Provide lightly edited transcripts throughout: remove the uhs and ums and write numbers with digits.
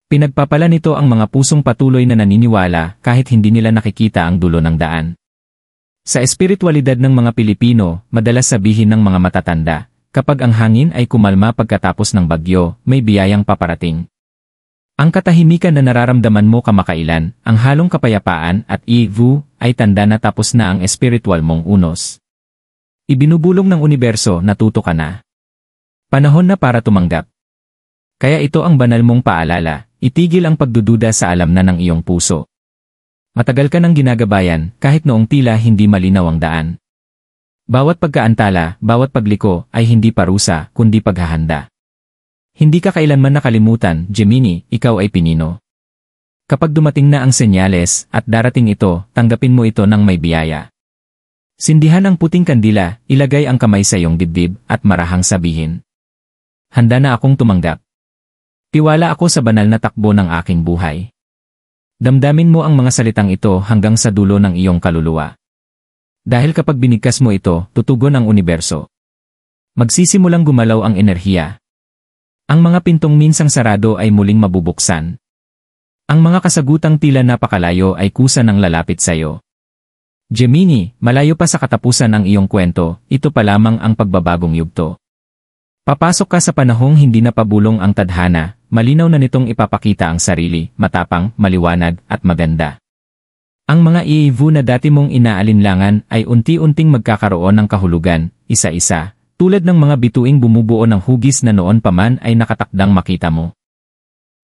Pinagpapala nito ang mga pusong patuloy na naniniwala kahit hindi nila nakikita ang dulo ng daan. Sa espiritualidad ng mga Pilipino, madalas sabihin ng mga matatanda, kapag ang hangin ay kumalma pagkatapos ng bagyo, may biyayang paparating. Ang katahimikan na nararamdaman mo kamakailan, ang halong kapayapaan at ivu, ay tanda na tapos na ang espiritual mong unos. Ibinubulong ng universo na tuto ka na. Panahon na para tumanggap. Kaya ito ang banal mong paalala, itigil ang pagdududa sa alam na ng iyong puso. Matagal ka nang ginagabayan kahit noong tila hindi malinaw ang daan. Bawat pagkaantala, bawat pagliko ay hindi parusa kundi paghahanda. Hindi ka kailanman nakalimutan, Gemini, ikaw ay pinino. Kapag dumating na ang senyales at darating ito, tanggapin mo ito ng may biyaya. Sindihan ang puting kandila, ilagay ang kamay sa iyong dibdib at marahang sabihin. Handa na akong tumanggap. Tiwala ako sa banal na takbo ng aking buhay. Damdamin mo ang mga salitang ito hanggang sa dulo ng iyong kaluluwa. Dahil kapag binigkas mo ito, tutugon ang universo. Magsisimulang gumalaw ang enerhiya. Ang mga pintong minsang sarado ay muling mabubuksan. Ang mga kasagutang tila napakalayo ay kusa ng lalapit sa iyo. Gemini, malayo pa sa katapusan ang iyong kwento, ito pa lamang ang pagbabagong yugto. Papasok ka sa panahong hindi na pabulong ang tadhana, malinaw na nitong ipapakita ang sarili, matapang, maliwanag, at maganda. Ang mga iivu na dati mong inaalinlangan ay unti-unting magkakaroon ng kahulugan, isa-isa, tulad ng mga bituing bumubuo ng hugis na noon pa man ay nakatakdang makita mo.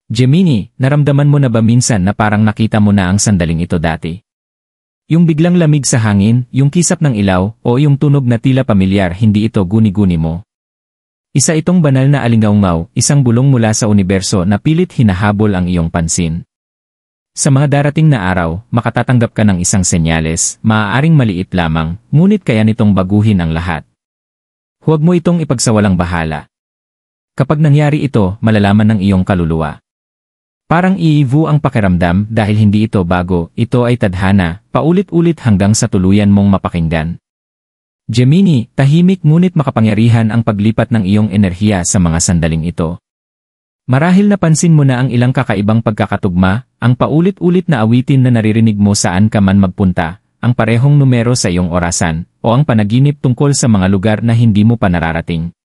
Gemini, naramdaman mo na ba minsan na parang nakita mo na ang sandaling ito dati? Yung biglang lamig sa hangin, yung kisap ng ilaw, o yung tunog na tila pamilyar, hindi ito guni-guni mo. Isa itong banal na alingaungaw, isang bulong mula sa universo na pilit hinahabol ang iyong pansin. Sa mga darating na araw, makatatanggap ka ng isang senyales, maaaring maliit lamang, ngunit kaya nitong baguhin ang lahat. Huwag mo itong ipagsawalang bahala. Kapag nangyari ito, malalaman ng iyong kaluluwa. Parang iivu ang pakiramdam dahil hindi ito bago, ito ay tadhana, paulit-ulit hanggang sa tuluyan mong mapakinggan. Gemini, tahimik ngunit makapangyarihan ang paglipat ng iyong enerhiya sa mga sandaling ito. Marahil napansin mo na ang ilang kakaibang pagkakatugma, ang paulit-ulit na awitin na naririnig mo saan ka man magpunta, ang parehong numero sa iyong orasan, o ang panaginip tungkol sa mga lugar na hindi mo pa nararating.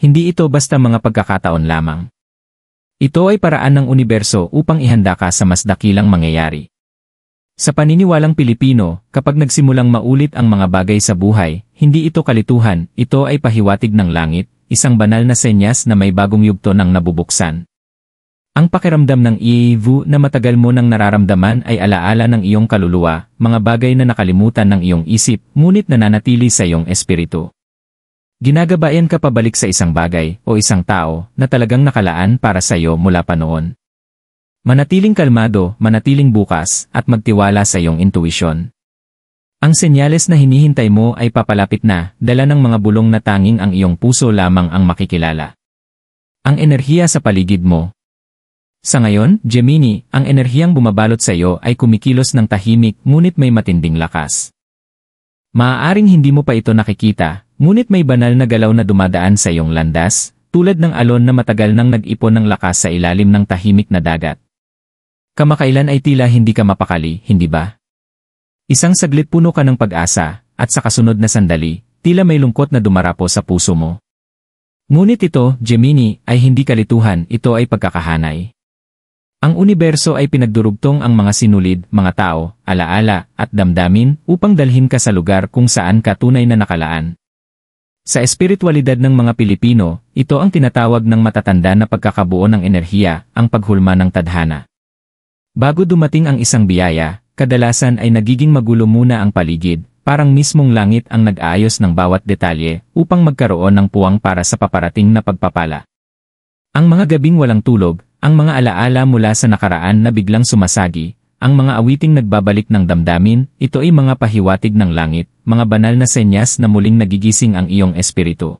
Hindi ito basta mga pagkakataon lamang. Ito ay paraan ng universo upang ihanda ka sa mas dakilang mangyayari. Sa paniniwalang Pilipino, kapag nagsimulang maulit ang mga bagay sa buhay, hindi ito kalituhan, ito ay pahiwatig ng langit, isang banal na senyas na may bagong yugto ng nabubuksan. Ang pakiramdam ng iivu na matagal mo nang nararamdaman ay alaala ng iyong kaluluwa, mga bagay na nakalimutan ng iyong isip, ngunit nananatili sa iyong espiritu. Ginagabayan ka pabalik sa isang bagay o isang tao na talagang nakalaan para sa iyo mula pa noon. Manatiling kalmado, manatiling bukas, at magtiwala sa iyong intuisyon. Ang senyales na hinihintay mo ay papalapit na, dala ng mga bulong na tanging ang iyong puso lamang ang makikilala. Ang enerhiya sa paligid mo. Sa ngayon, Gemini, ang enerhiyang bumabalot sa iyo ay kumikilos ng tahimik ngunit may matinding lakas. Maaaring hindi mo pa ito nakikita, ngunit may banal na galaw na dumadaan sa iyong landas, tulad ng alon na matagal nang nag-ipon ng lakas sa ilalim ng tahimik na dagat. Kamakailan ay tila hindi ka mapakali, hindi ba? Isang saglit puno ka ng pag-asa, at sa kasunod na sandali, tila may lungkot na dumarapo sa puso mo. Ngunit ito, Gemini, ay hindi kalituhan, ito ay pagkakahanay. Ang universo ay pinagdurugtong ang mga sinulid, mga tao, alaala, at damdamin upang dalhin ka sa lugar kung saan ka tunay na nakalaan. Sa espiritualidad ng mga Pilipino, ito ang tinatawag ng matatanda na pagkakabuo ng enerhiya, ang paghulma ng tadhana. Bago dumating ang isang biyaya, kadalasan ay nagiging magulo muna ang paligid, parang mismong langit ang nag-aayos ng bawat detalye upang magkaroon ng puwang para sa paparating na pagpapala. Ang mga gabing walang tulog, ang mga alaala mula sa nakaraan na biglang sumasagi, ang mga awiting nagbabalik ng damdamin, ito ay mga pahiwatig ng langit, mga banal na senyas na muling nagigising ang iyong espiritu.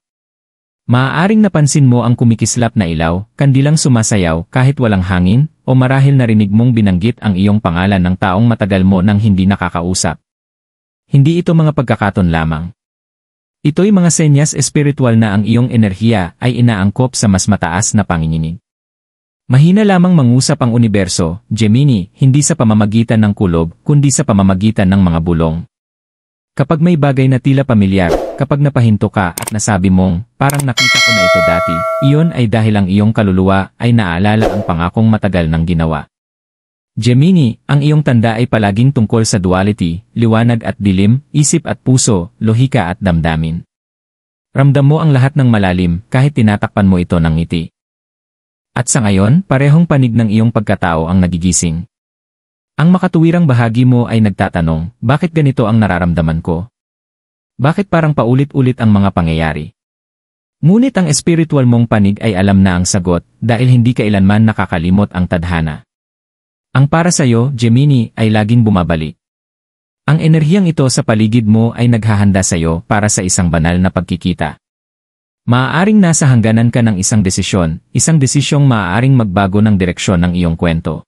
Maaaring napansin mo ang kumikislap na ilaw, kandilang sumasayaw kahit walang hangin, o marahil narinig mong binanggit ang iyong pangalan ng taong matagal mo nang hindi nakakausap. Hindi ito mga pagkakataon lamang. Ito'y mga senyas espiritual na ang iyong enerhiya ay inaangkop sa mas mataas na panginginig. Mahina lamang mangusap ang universo, Gemini, hindi sa pamamagitan ng kulob, kundi sa pamamagitan ng mga bulong. Kapag may bagay na tila pamilyar, kapag napahinto ka at nasabi mong, parang nakita ko na ito dati, iyon ay dahil ang iyong kaluluwa ay naalala ang pangakong matagal ng ginawa. Gemini, ang iyong tanda ay palaging tungkol sa duality, liwanag at dilim, isip at puso, lohika at damdamin. Ramdam mo ang lahat ng malalim kahit tinatakpan mo ito ng ngiti. At sa ngayon, parehong panig ng iyong pagkatao ang nagigising. Ang makatuwirang bahagi mo ay nagtatanong, bakit ganito ang nararamdaman ko? Bakit parang paulit-ulit ang mga pangyayari? Ngunit ang espiritual mong panig ay alam na ang sagot dahil hindi kailanman nakakalimot ang tadhana. Ang para sa iyo, Gemini, ay laging bumabalik. Ang enerhiyang ito sa paligid mo ay naghahanda sa iyo para sa isang banal na pagkikita. Maaaring nasa hangganan ka ng isang desisyong maaaring magbago ng direksyon ng iyong kwento.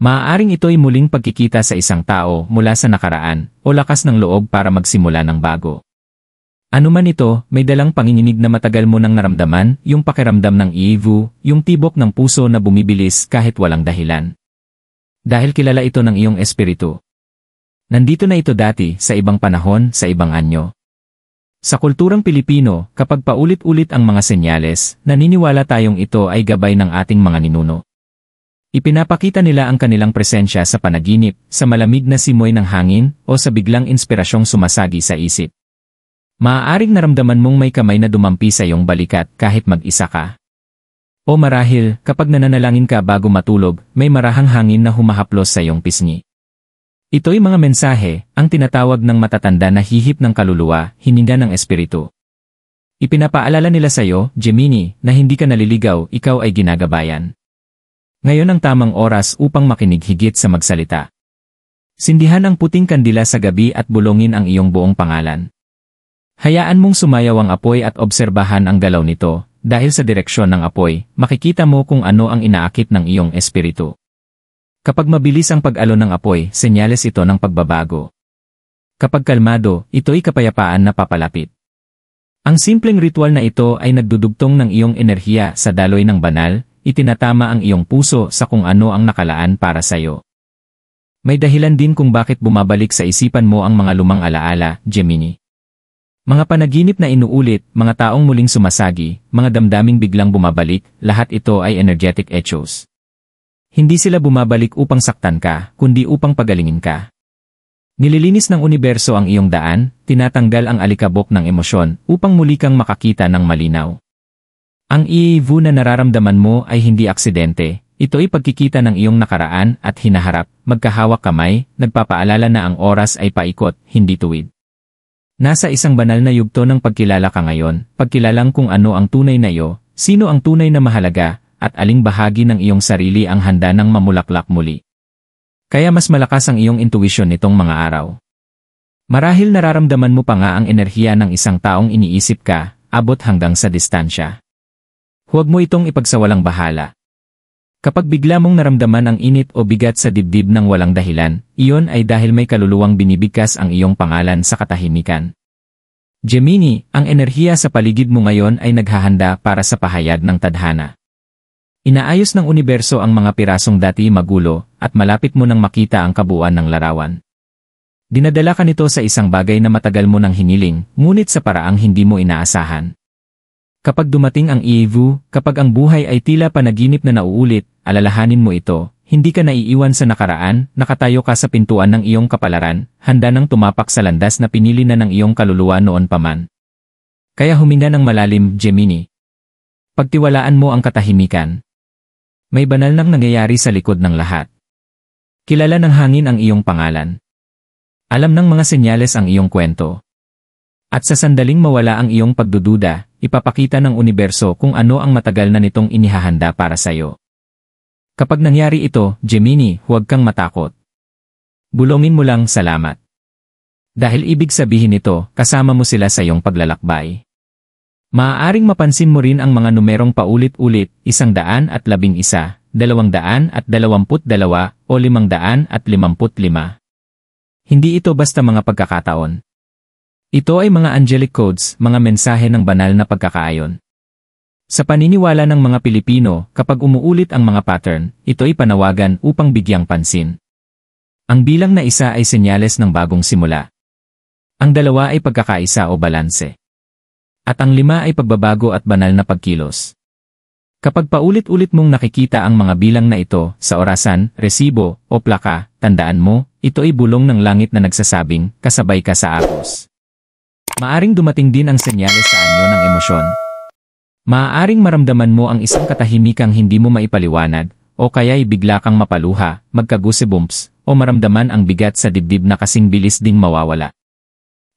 Maaaring ito'y muling pagkikita sa isang tao mula sa nakaraan o lakas ng loob para magsimula ng bago. Ano man ito, may dalang panginginig na matagal mo nang naramdaman, yung pakiramdam ng iivu, yung tibok ng puso na bumibilis kahit walang dahilan. Dahil kilala ito ng iyong espiritu. Nandito na ito dati, sa ibang panahon, sa ibang anyo. Sa kulturang Pilipino, kapag paulit-ulit ang mga senyales, naniniwala tayong ito ay gabay ng ating mga ninuno. Ipinapakita nila ang kanilang presensya sa panaginip, sa malamig na simoy ng hangin, o sa biglang inspirasyong sumasagi sa isip. Maaaring naramdaman mong may kamay na dumampi sa iyong balikat kahit mag-isa ka. O marahil, kapag nananalangin ka bago matulog, may marahang hangin na humahaplos sa iyong pisngi. Ito'y mga mensahe, ang tinatawag ng matatanda na hihip ng kaluluwa, hininga ng espiritu. Ipinapaalala nila sa iyo, Gemini, na hindi ka naliligaw, ikaw ay ginagabayan. Ngayon ang tamang oras upang makinig higit sa magsalita. Sindihan ang puting kandila sa gabi at bulongin ang iyong buong pangalan. Hayaan mong sumayaw ang apoy at obserbahan ang galaw nito, dahil sa direksyon ng apoy, makikita mo kung ano ang inaakit ng iyong espiritu. Kapag mabilis ang pag-alon ng apoy, senyales ito ng pagbabago. Kapag kalmado, ito'y kapayapaan na papalapit. Ang simpleng ritual na ito ay nagdudugtong ng iyong enerhiya sa daloy ng banal, itinatama ang iyong puso sa kung ano ang nakalaan para sa iyo. May dahilan din kung bakit bumabalik sa isipan mo ang mga lumang alaala, Gemini. Mga panaginip na inuulit, mga taong muling sumasagi, mga damdaming biglang bumabalik, lahat ito ay energetic echoes. Hindi sila bumabalik upang saktan ka, kundi upang pagalingin ka. Nililinis ng universo ang iyong daan, tinatanggal ang alikabok ng emosyon upang muli kang makakita ng malinaw. Ang iivu na nararamdaman mo ay hindi aksidente, ito'y pagkikita ng iyong nakaraan at hinaharap, magkahawak kamay, nagpapaalala na ang oras ay paikot, hindi tuwid. Nasa isang banal na yugto ng pagkilala ka ngayon, pagkilalang kung ano ang tunay na iyo, sino ang tunay na mahalaga, at aling bahagi ng iyong sarili ang handa ng mamulaklak muli. Kaya mas malakas ang iyong intuition nitong mga araw. Marahil nararamdaman mo pa nga ang enerhiya ng isang taong iniisip ka, abot hanggang sa distansya. Huwag mo itong ipagsawalang bahala. Kapag bigla mong naramdaman ang init o bigat sa dibdib ng walang dahilan, iyon ay dahil may kaluluwang binibigkas ang iyong pangalan sa katahimikan. Gemini, ang enerhiya sa paligid mo ngayon ay naghahanda para sa pahayag ng tadhana. Inaayos ng universo ang mga pirasong dati magulo, at malapit mo nang makita ang kabuuan ng larawan. Dinadala ka nito sa isang bagay na matagal mo nang hiniling, ngunit sa paraang hindi mo inaasahan. Kapag dumating ang iivu, kapag ang buhay ay tila panaginip na nauulit, alalahanin mo ito, hindi ka naiiwan sa nakaraan, nakatayo ka sa pintuan ng iyong kapalaran, handa nang tumapak sa landas na pinili na ng iyong kaluluwa noon pa man. Kaya huminga ng malalim, Gemini. Pagtiwalaan mo ang katahimikan. May banal nang nangyayari sa likod ng lahat. Kilala ng hangin ang iyong pangalan. Alam ng mga senyales ang iyong kwento. At sa sandaling mawala ang iyong pagdududa, ipapakita ng universo kung ano ang matagal na nitong inihahanda para sa iyo. Kapag nangyari ito, Gemini, huwag kang matakot. Bulongin mo lang salamat. Dahil ibig sabihin nito, kasama mo sila sa iyong paglalakbay. Maaaring mapansin mo rin ang mga numerong paulit-ulit, 111, 222, o 555. Hindi ito basta mga pagkakataon. Ito ay mga angelic codes, mga mensahe ng banal na pagkakaayon. Sa paniniwala ng mga Pilipino, kapag umuulit ang mga pattern, ito ay panawagan upang bigyang pansin. Ang bilang na isa ay senyales ng bagong simula. Ang dalawa ay pagkakaisa o balanse. At ang 5 ay pagbabago at banal na pagkilos. Kapag paulit-ulit mong nakikita ang mga bilang na ito sa orasan, resibo, o plaka, tandaan mo, ito ay bulong ng langit na nagsasabing, kasabay ka sa agos. Maaring dumating din ang senyales sa anyo ng emosyon. Maaaring maramdaman mo ang isang katahimikang hindi mo maipaliwanag, o kaya'y bigla kang mapaluha, magka-goosebumps, o maramdaman ang bigat sa dibdib na kasing bilis ding mawawala.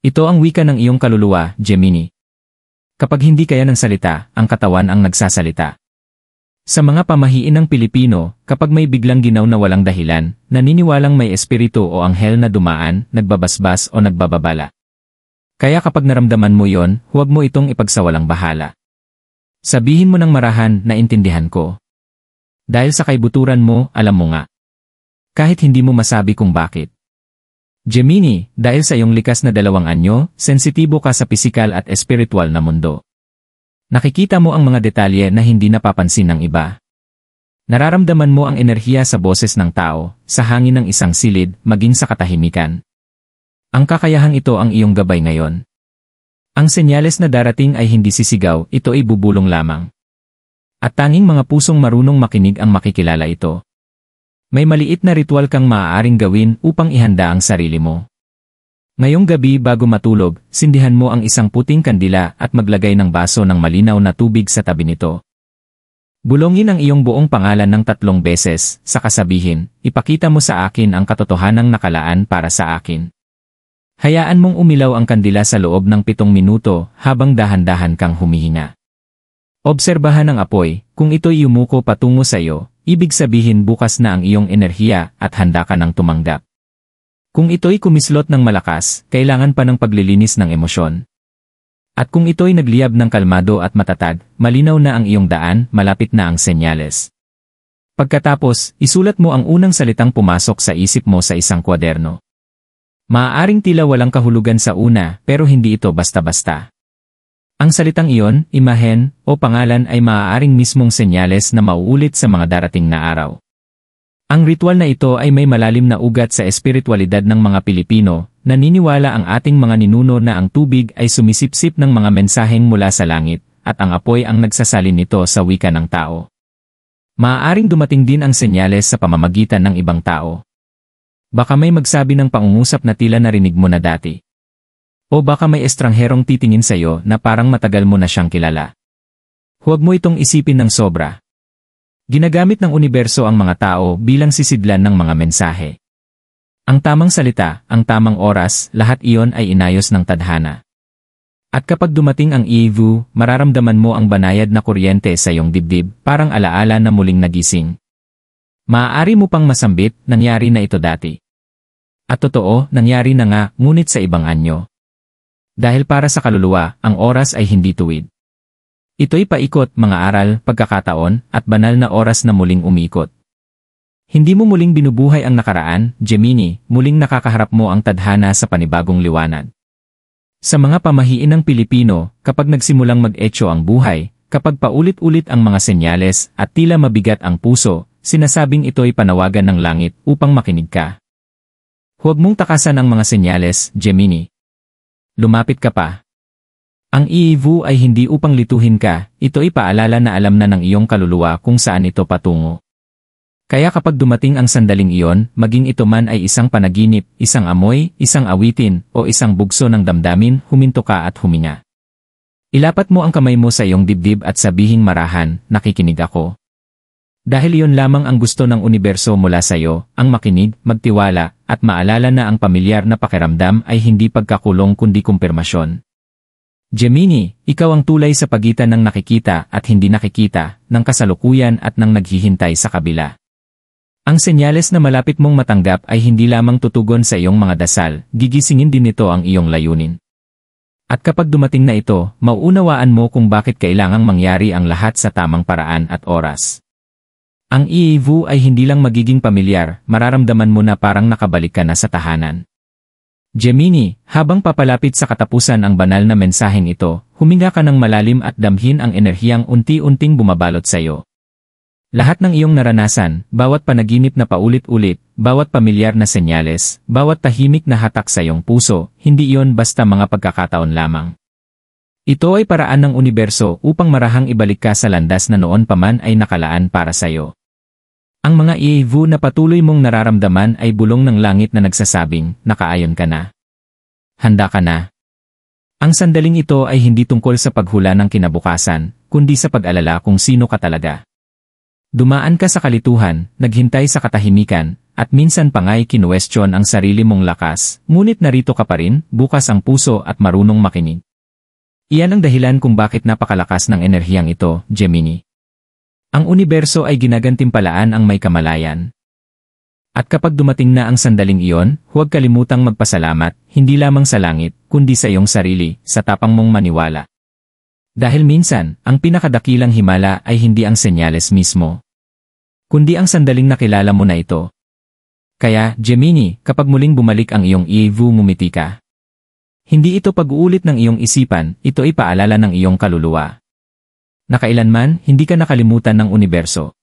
Ito ang wika ng iyong kaluluwa, Gemini. Kapag hindi kaya ng salita, ang katawan ang nagsasalita. Sa mga pamahiin ng Pilipino, kapag may biglang ginaw na walang dahilan, naniniwalang may espiritu o anghel na dumaan, nagbabasbas o nagbababala. Kaya kapag naramdaman mo yon, huwag mo itong ipagsawalang bahala. Sabihin mo ng marahan na intindihan ko. Dahil sa kaibuturan mo, alam mo nga. Kahit hindi mo masabi kung bakit. Gemini, dahil sa iyong likas na 2 anyo, sensitibo ka sa pisikal at espiritual na mundo. Nakikita mo ang mga detalye na hindi napapansin ng iba. Nararamdaman mo ang enerhiya sa boses ng tao, sa hangin ng isang silid, maging sa katahimikan. Ang kakayahang ito ang iyong gabay ngayon. Ang senyales na darating ay hindi sisigaw, ito ay bubulong lamang. At tanging mga pusong marunong makinig ang makikilala ito. May maliit na ritual kang maaaring gawin upang ihanda ang sarili mo. Ngayong gabi bago matulog, sindihan mo ang isang puting kandila at maglagay ng baso ng malinaw na tubig sa tabi nito. Bulongin ang iyong buong pangalan ng 3 beses, sa kasabihin, ipakita mo sa akin ang katotohanang nakalaan para sa akin. Hayaan mong umilaw ang kandila sa loob ng 7 minuto habang dahan-dahan kang humihinga. Obserbahan ang apoy, kung ito'y yumuko patungo sa iyo, ibig sabihin bukas na ang iyong enerhiya at handa ka ng tumanggap. Kung ito'y kumislot ng malakas, kailangan pa ng paglilinis ng emosyon. At kung ito'y nagliyab ng kalmado at matatag, malinaw na ang iyong daan, malapit na ang senyales. Pagkatapos, isulat mo ang unang salitang pumasok sa isip mo sa isang kwaderno. Maaaring tila walang kahulugan sa una, pero hindi ito basta-basta. Ang salitang iyon, imahen, o pangalan ay maaaring mismong senyales na mauulit sa mga darating na araw. Ang ritual na ito ay may malalim na ugat sa espiritualidad ng mga Pilipino, naniniwala ang ating mga ninuno na ang tubig ay sumisipsip ng mga mensaheng mula sa langit, at ang apoy ang nagsasalin nito sa wika ng tao. Maaaring dumating din ang senyales sa pamamagitan ng ibang tao. Baka may magsabi ng pangungusap na tila narinig mo na dati. O baka may estrangherong titingin sa iyo na parang matagal mo na siyang kilala. Huwag mo itong isipin ng sobra. Ginagamit ng universo ang mga tao bilang sisidlan ng mga mensahe. Ang tamang salita, ang tamang oras, lahat iyon ay inayos ng tadhana. At kapag dumating ang Ivu, mararamdaman mo ang banayad na kuryente sa iyong dibdib, parang alaala na muling nagising. Maaari mo pang masambit, nangyari na ito dati. At totoo, nangyari na nga, ngunit sa ibang anyo. Dahil para sa kaluluwa, ang oras ay hindi tuwid. Ito'y paikot, mga aral, pagkakataon, at banal na oras na muling umikot. Hindi mo muling binubuhay ang nakaraan, Gemini, muling nakakaharap mo ang tadhana sa panibagong liwanag. Sa mga pamahiin ng Pilipino, kapag nagsimulang mag-etyo ang buhay, kapag paulit-ulit ang mga senyales at tila mabigat ang puso, sinasabing ito'y panawagan ng langit upang makinig ka. Huwag mong takasan ang mga senyales, Gemini. Lumapit ka pa. Ang Ivu ay hindi upang lituhin ka, ito'y paalala na alam na ng iyong kaluluwa kung saan ito patungo. Kaya kapag dumating ang sandaling iyon, maging ito man ay isang panaginip, isang amoy, isang awitin, o isang bugso ng damdamin, huminto ka at huminga. Ilapat mo ang kamay mo sa iyong dibdib at sabihing marahan, nakikinig ako. Dahil iyon lamang ang gusto ng universo mula sa iyo, ang makinig, magtiwala, at maalala na ang pamilyar na pakiramdam ay hindi pagkakulong kundi kumpirmasyon. Gemini, ikaw ang tulay sa pagitan ng nakikita at hindi nakikita, ng kasalukuyan at ng naghihintay sa kabila. Ang senyales na malapit mong matanggap ay hindi lamang tutugon sa iyong mga dasal, gigisingin din nito ang iyong layunin. At kapag dumating na ito, mauunawaan mo kung bakit kailangang mangyari ang lahat sa tamang paraan at oras. Ang Ivu ay hindi lang magiging pamilyar, mararamdaman mo na parang nakabalik ka na sa tahanan. Gemini, habang papalapit sa katapusan ang banal na mensaheng ito, huminga ka ng malalim at damhin ang enerhiyang unti-unting bumabalot sa iyo. Lahat ng iyong naranasan, bawat panaginip na paulit-ulit, bawat pamilyar na senyales, bawat tahimik na hatak sa iyong puso, hindi iyon basta mga pagkakataon lamang. Ito ay paraan ng universo upang marahang ibalik ka sa landas na noon pa man ay nakalaan para sa iyo. Ang mga iivu na patuloy mong nararamdaman ay bulong ng langit na nagsasabing, nakaayon ka na. Handa ka na. Ang sandaling ito ay hindi tungkol sa paghula ng kinabukasan, kundi sa pag-alala kung sino ka talaga. Dumaan ka sa kalituhan, naghintay sa katahimikan, at minsan pa nga'y kinuwestiyon ang sarili mong lakas, ngunit narito ka pa rin, bukas ang puso at marunong makinig. Iyan ang dahilan kung bakit napakalakas ng enerhiyang ito, Gemini. Ang universo ay ginagantimpalaan ang may kamalayan. At kapag dumating na ang sandaling iyon, huwag kalimutang magpasalamat, hindi lamang sa langit, kundi sa iyong sarili, sa tapang mong maniwala. Dahil minsan, ang pinakadakilang himala ay hindi ang senyales mismo, kundi ang sandaling nakilala mo na ito. Kaya, Gemini, kapag muling bumalik ang iyong iivu, ngumiti ka. Hindi ito pag-uulit ng iyong isipan, ito ay paalala ng iyong kaluluwa. Na kailanman, hindi ka nakalimutan ng universo.